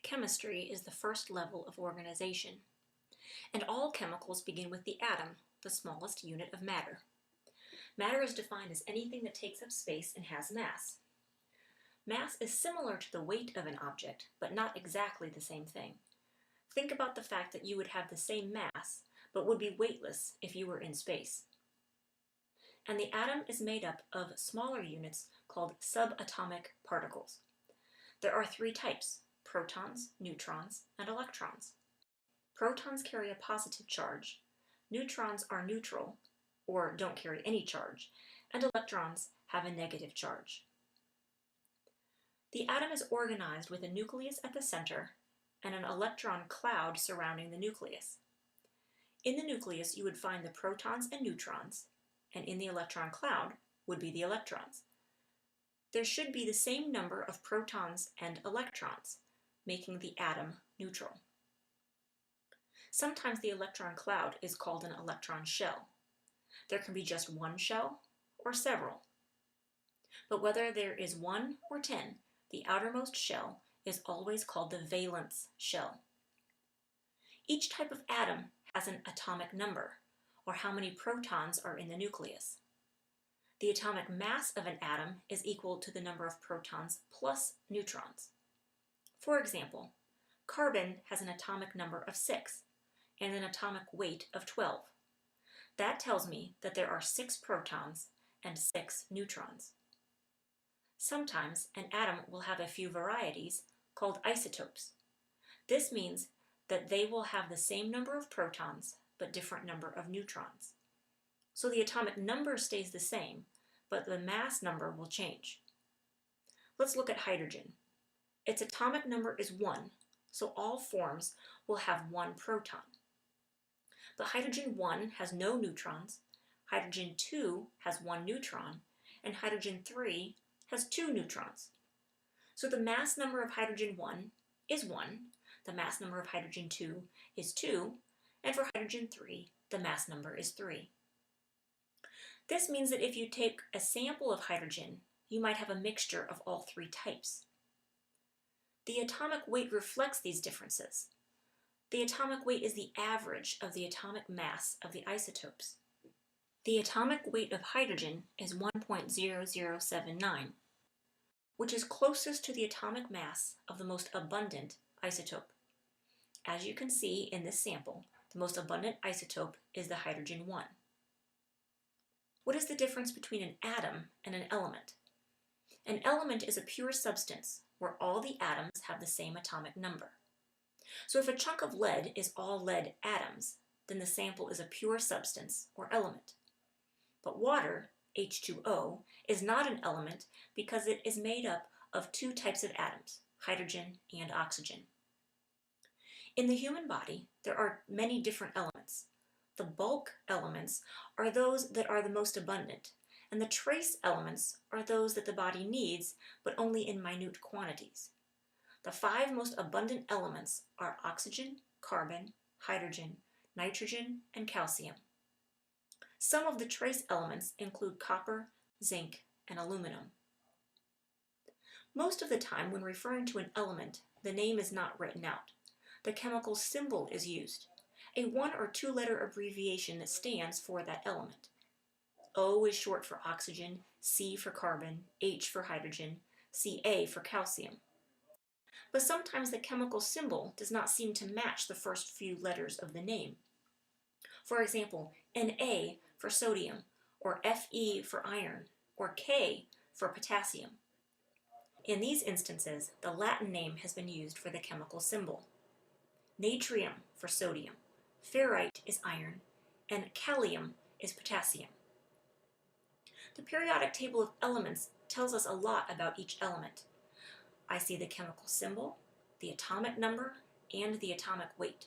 Chemistry is the first level of organization, and all chemicals begin with the atom, the smallest unit of matter. Matter is defined as anything that takes up space and has mass. Mass is similar to the weight of an object, but not exactly the same thing. Think about the fact that you would have the same mass, but would be weightless if you were in space. And the atom is made up of smaller units called subatomic particles. There are three types: protons, neutrons, and electrons. Protons carry a positive charge, neutrons are neutral, or don't carry any charge, and electrons have a negative charge. The atom is organized with a nucleus at the center and an electron cloud surrounding the nucleus. In the nucleus, you would find the protons and neutrons, and in the electron cloud would be the electrons. There should be the same number of protons and electrons, making the atom neutral. Sometimes the electron cloud is called an electron shell. There can be just one shell or several. But whether there is 1 or 10, the outermost shell is always called the valence shell. Each type of atom has an atomic number, or how many protons are in the nucleus. The atomic mass of an atom is equal to the number of protons plus neutrons. For example, carbon has an atomic number of 6 and an atomic weight of 12. That tells me that there are 6 protons and 6 neutrons. Sometimes an atom will have a few varieties called isotopes. This means that they will have the same number of protons but different number of neutrons. So the atomic number stays the same, but the mass number will change. Let's look at hydrogen. Its atomic number is 1, so all forms will have 1 proton. But hydrogen 1 has no neutrons, hydrogen 2 has 1 neutron, and hydrogen 3 has 2 neutrons. So the mass number of hydrogen 1 is 1, the mass number of hydrogen 2 is 2, and for hydrogen 3, the mass number is 3. This means that if you take a sample of hydrogen, you might have a mixture of all 3 types. The atomic weight reflects these differences. The atomic weight is the average of the atomic mass of the isotopes. The atomic weight of hydrogen is 1.0079, which is closest to the atomic mass of the most abundant isotope. As you can see in this sample, the most abundant isotope is the hydrogen 1. What is the difference between an atom and an element? An element is a pure substance where all the atoms have the same atomic number. So if a chunk of lead is all lead atoms, then the sample is a pure substance or element. But water, H2O, is not an element because it is made up of 2 types of atoms, hydrogen and oxygen. In the human body, there are many different elements. The bulk elements are those that are the most abundant, and the trace elements are those that the body needs, but only in minute quantities. The 5 most abundant elements are oxygen, carbon, hydrogen, nitrogen, and calcium. Some of the trace elements include copper, zinc, and aluminum. Most of the time when referring to an element, the name is not written out. The chemical symbol is used, a 1 or 2 letter abbreviation that stands for that element. O is short for oxygen, C for carbon, H for hydrogen, Ca for calcium. But sometimes the chemical symbol does not seem to match the first few letters of the name. For example, Na for sodium, or Fe for iron, or K for potassium. In these instances, the Latin name has been used for the chemical symbol. Natrium for sodium, ferrite is iron, and kalium is potassium. The periodic table of elements tells us a lot about each element. I see the chemical symbol, the atomic number, and the atomic weight.